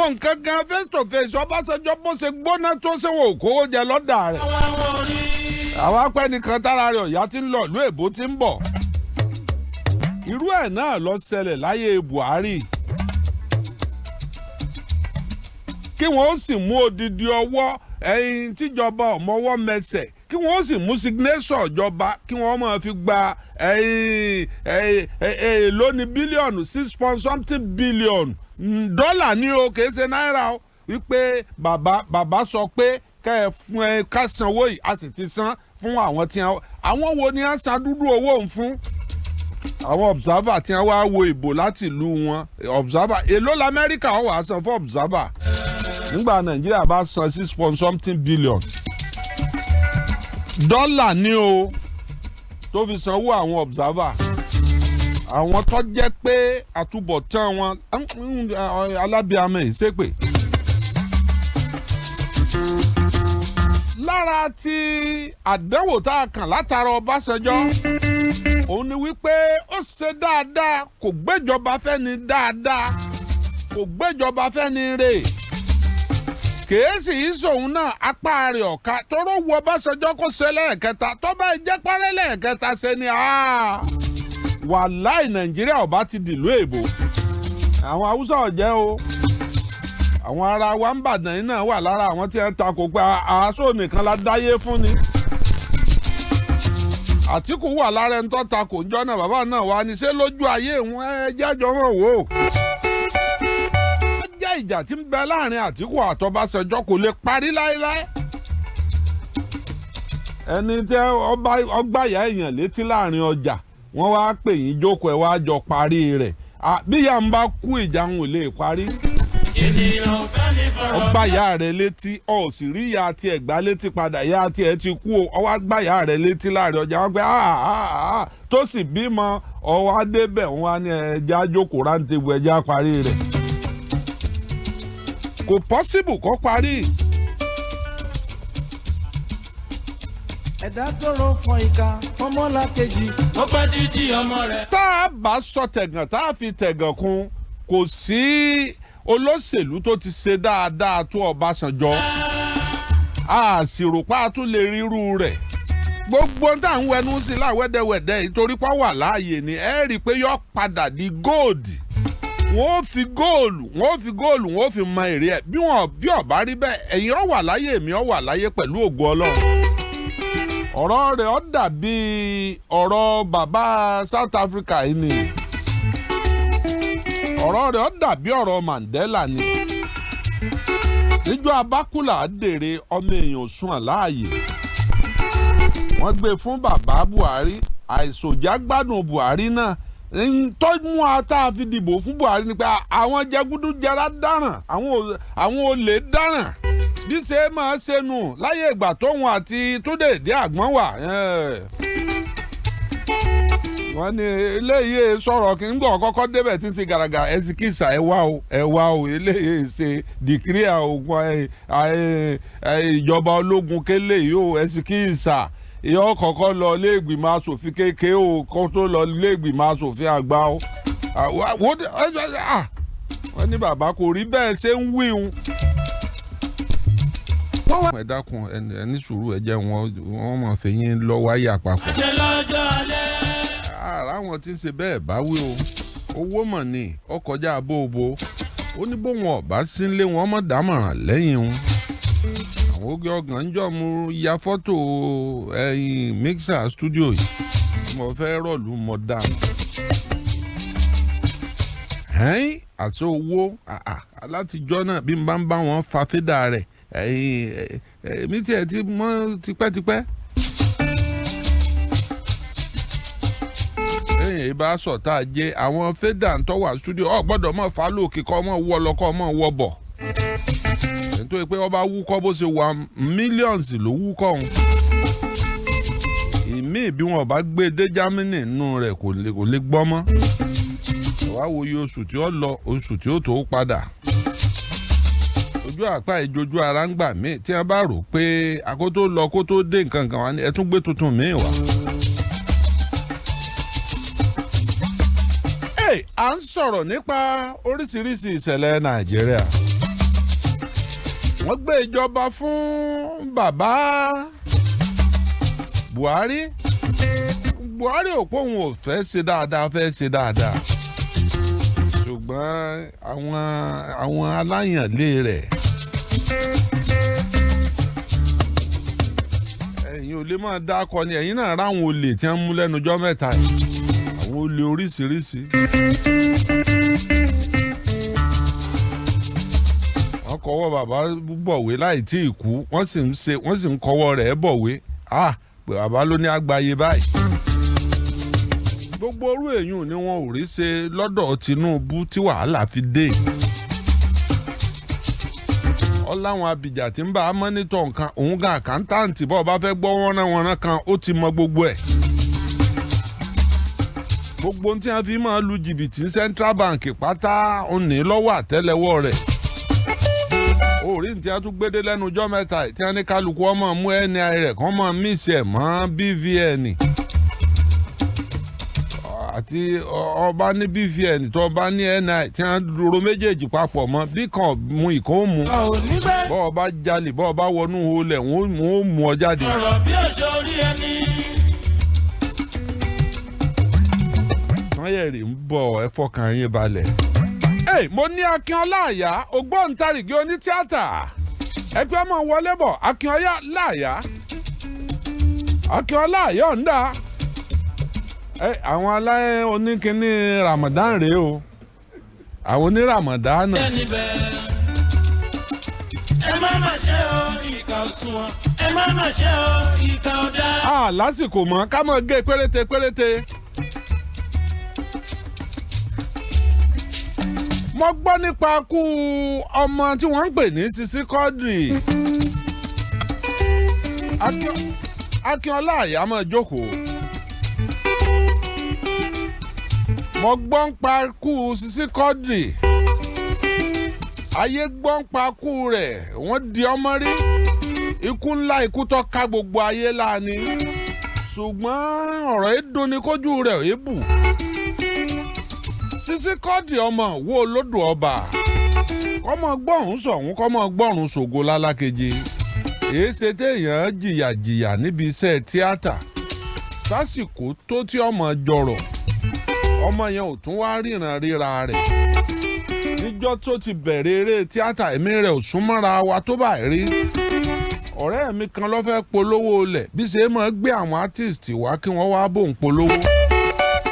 nǹkan gan face to face Ọbásanjọ́ bó ṣe gbóná tó ṣe wò kówó jẹ lọ́dà rẹ̀. àwọn apẹ́nìkan tára rẹ̀ ọ̀yá ti ń lọ ìlú èbó ti ń bọ̀. irú ẹ̀ náà ló ṣẹlẹ̀ láyé Buhari. kí wọ́n sì mú odidi ọwọ́ ẹ̀yìn tíjọba ọ̀mọ́wọ́ mẹsẹ̀ kí wọ́n sì mú signation ìjọba kí wọ́n máa fi gba lóní bílíọ̀nù 6 billion dọ́là ní o kìí ṣe náírà o wípé bàbá sọ pé ká sanwó yìí a sì ti san fún àwọn tí àwọn wo ni a san dúdú owó òun fún àwọn observer tí wọ́n wá wo ìbò láti ìlú wọn observer èló lamẹ́ríkà ó wá san fún observer nígbà Nàìjíríà bá san 6 billion dọ́là ní o tó fi sanwó àwọn observer àwọn tó jẹ́ pé àtúbọ̀tán wọn alábíàmọ́ ìṣépè. lára tí àdánwò tá a kàn látara Ọbásanjọ́ òun ni wípé ó ṣe dáadáa kò gbéjọba fẹ́ni dáadáa kò gbéjọba fẹ́ni rè kèésì ìṣòun náà apá rẹ̀ ọ̀ka tóró wu Ọbásanjọ́ kó ṣe lẹ́ẹ̀kẹta tó bá jẹ́ párẹ́ lẹ́ẹ̀kẹta ṣe ni wàláì Nàìjíríà ọba ti dìlú èbó àwọn Haúsá ọ̀jẹ́ o àwọn ará wa ń bàdàn yìí náà wà lára àwọn tí ẹ ń takò pé àásò nìkan la dáyé fún ni Àtíkù wà lára ẹni tó takò ńjọ́ náà bàbá náà wà ní ṣé lójú ayé wọn ẹ jájọ wọn wò ó jẹ́ ìjà tí ń bẹ láàrin Àtíkù àtọbásanjọ́ kò lè parí láéláé ẹni tẹ ọgbàyà èèyàn létí láàrin ọjà wọ́n wá pè yín jókòó ẹ wá jọ parí rẹ̀ bí yà ń bá kú ìjà ń ò lè parí ọgbàyà rẹ̀ létí ọ sì rí ìyá tiẹ̀ gbá létí padà ìyá tiẹ̀ ti kú ọ wá gbàyà rẹ̀ létí láàrin ọjà wọ́n pẹ́ tó sì bímọ ọwọ́ adébẹ̀ wọ́n wá ní ẹja jókòó rántébù ẹja parí rẹ̀ kò pọ́síbù kó parí. ẹ̀dá tó rọ fọ ìka ọmọlá kejì ó pẹ́ títí ọmọ rẹ̀. tá a bá sọ tẹ̀gàn tá a fi tẹ̀gàn kún kò sí olóṣèlú tó ti ṣe dáadáa tó Ọbásanjọ́ a sì rò pa tún lè ríru rẹ̀ gbogbo tá à ń wẹnu sí láwẹ́dẹ́wẹ́dẹ́ ìtorí pé wà láàyè ni ẹ rí i pé yọ padà di góòdì wọ́n fi góòlù wọ́n fi mọ èrè ẹ̀ bí ọ̀bá rí bẹ́ẹ̀ ẹ̀yin ó wà láyé èmi ó wà láyé pẹ̀lú ògo Ọlọ́run ọ̀rọ̀ rẹ̀ ó dàbí ọ̀rọ̀ bàbá South Africa yìí ni ọ̀rọ̀ rẹ̀ ó dàbí ọ̀rọ̀ Mandela ni níjọ́ abákùlà dèrè ọmọ èèyàn sùn láàyè wọ́n gbé fún bàbá Buhari àìsòjá gbádùn Buhari náà tó mú ata fi dìbò fún Buhari ni pé àwọn jẹgúdújẹrá dáràn àwọn olè dáràn bí ṣe máa ṣe nù láyé ìgbà tóun àti Túndé Àgbọ̀n wà. wọ́n ní eléyìí sọ̀rọ̀ kí n gbọ́ kọ́kọ́ débẹ̀ tí ń ṣe gàràgà ẹ̀sìkìsà ẹ̀ wá o eléyìí ṣe dìkíríà ogun ìjọba ológun kélé yìí o ẹ̀sìkìsà ìyọ́ kọ̀ọ̀kan lọ ilé-ìgbìmọ̀ asòfin kékeré o kó tó lọ ilé-ìgbìmọ̀ asòfin àgbà o. wọ́n ní bàbá kò rí bẹ́ẹ̀ ṣe ń wí un. ẹ dákun ẹni sùúrù ẹ jẹ́ wọ́n mọ̀ fẹ́yìn lọ wáyà papọ̀. ara wọn ti ń ṣe bẹ́ẹ̀ bá wí o owó mọ̀ ni ọkọjá bóbo ó ní bóun ọ̀bá sínlé wọn mọ̀ dámọ̀ràn lẹ́yìn un. àwọn oge ọgàn ń jọ mu ya fọ́tò ẹ̀yìn mixer studio yìí mo fẹ́ rọ̀lú mọ̀ dá. àti owó alátijọ́ náà bí n bá ń bá wọn fa fídà rẹ̀ mi tiẹ̀ ti mọ̀ tipẹ́tipẹ́. ẹ̀yìn ìbá sọ̀tà jẹ́ àwọn fídà ń tọ́wà studio ọ̀ gbọ́dọ̀ mọ̀ fà lóòkè kọ́ mọ̀ wọ́ lọ kọ́ mọ̀ wọ́ bọ̀. nítorí pé ọba wúkọ́ bó ṣe wà millions ló wúkọ́ òun. ìmí bí wọn bá gbé dé Germany nínú rẹ̀ kò lè gbọ́ mọ́. wàá wo iye oṣù tí ó lọ oṣù tí ó tó padà. ojú àpá ìjojú ara ń gbà mí tí wọ́n bá rò pé àkótó lọ kó tó dé nǹkan kan wá ní ẹ tún gbé tuntun míì wá. à ń sọ̀rọ̀ nípa oríṣiríṣi ìṣẹ̀lẹ̀ Nàìjíríà. wọ́n gbé ìjọba fún bàbá Buhari ò pé òun ò fẹ́ ṣe dáadáa ṣùgbọ́n àwọn aláyànlé rẹ̀ ẹ̀yin ò lè máa dákọ ni ẹ̀yin náà ráwọn olè tí wọ́n mú lẹ́nu ọjọ́ mẹ́ta àwọn olè oríṣiríṣi. wọ́n kọ́wọ́ bàbá bọ̀wé láì tí ì kú wọ́n sì ń kọ́wọ́ rẹ̀ bọ̀wé pé bàbá ló ní àgbáyé báyìí. gbogbo orú èèyàn ni wọn ò rí ṣe lọ́dọ̀ Tinubu tí wàhálà fi dé. ọláwọn abìjà tí ń bá a mọ́nítọ̀ nǹkan òun gan àkántàǹtì bọ́ọ̀ bá fẹ́ gbọ́ wọ́nrán kan ó ti mọ gbogbo ẹ̀. gbogbo ohun tí wọ́n fi máa lu jìbìtì ní Central Bank pátá ó ní lọ́wọ́ àtẹ́lẹwọ́ rẹ̀. orí ní tí a tún gbédé lẹ́nu ọjọ́ mẹ́ta tí wọ́n ní kálukú ọmọ mú NI rẹ̀ kán mọ́ mísì ẹ̀ mọ́ BVN. àti ọba ní BVN tó ọba ní NI tí wọ́n ro méjèèjì papọ̀ mọ́ bí kan mú ìkó mú. bọ́ ọba jalè bọ́ ọba wọnú olè wọ́n ó mú ọ jáde. ọ̀rọ̀ bí ọ̀ṣọ́ orí ẹni. Sanyẹ̀rì ń bọ̀ ẹ fọkàn yín balẹ̀. mo ní Akínọlá Àyà ògbóǹtarìgì onítíátà ẹgbẹ́ ọmọ wọlé bọ̀ Akínọlá Àyà ń dà. àwọn aláyẹ oníkíní Ramadan rèé o àwọn oní Ramadan náà. ẹ má má ṣe o ìkà òṣùwọ̀n ẹ má má ṣe o ìkà ọ̀dà. lásìkò mọ́ ká mọ̀ gé péréte. mo gbọ́ nípa kú ọmọ tí wọ́n ń pè ní Sisi Quadri. Akínọlá Àyà máa jókòó. mo gbọ́ ń pa kú Sisi Quadri. ayé gbọ́ ń pa kú rẹ̀ wọ́n di ọmọ rí. ikú ńlá ikú tó ká gbogbo ayé láàánú. ṣùgbọ́n ọ̀rọ̀ èdò ni kójú rẹ̀ èébù. Sisi Quadri ọmọ wo Olódù ọba kọ́mọ gbọ́rùn sọ̀hún kọ́mọ gbọ́rùn ṣògo lálákeje èé ṣe téèyàn jìyàjìyà níbi iṣẹ́ tíátà sásìkò tó tí ọmọ jọrọ̀ ọmọ yẹn ò tún wá ríran ríra rẹ̀ níjọ́ tó ti bẹ̀rẹ̀ eré tíátà ẹ̀mí rẹ̀ ò súnmọ́ra wa tó báyìí rí ọ̀rẹ́ mi kan ló fẹ́ polówó lẹ̀ bí ṣe máa gbé àwọn artist wá kí wọ́n wá bóun polówó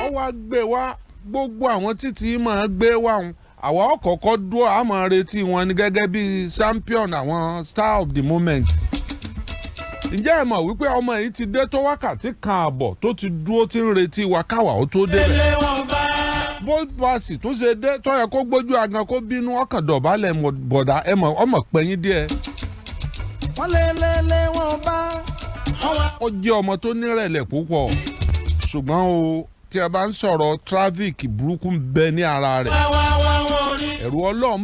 ó wá gbé wá gbogbo àwọn títí máa gbé wáhùn àwa ọ̀kọ̀ọ̀kọ̀ dúró a máa retí wọn ní gẹ́gẹ́ bí champion àwọn star of the moment. ǹjẹ́ ẹ mọ̀ wípé ọmọ yìí ti dé tó wákàtí kan àbọ̀ tó ti dúró tí ń retí wa káwa ó tó dé rẹ̀. bó bá sì tún ṣe dé tó yẹ kó gbójú agan kó bínú ọkàn dọ̀bálẹ̀ bọ̀dà ẹ mọ̀ ọmọ pẹ́yìn díẹ̀. wọ́n lé wọn bá. ó jẹ́ ọmọ tó nírẹ̀lẹ̀ púpọ̀ ṣùgbọ́n o tí a bá ń sọ̀rọ̀ traffic burúkú ń bẹ ní ara rẹ̀ ẹ̀rù Ọlọ́run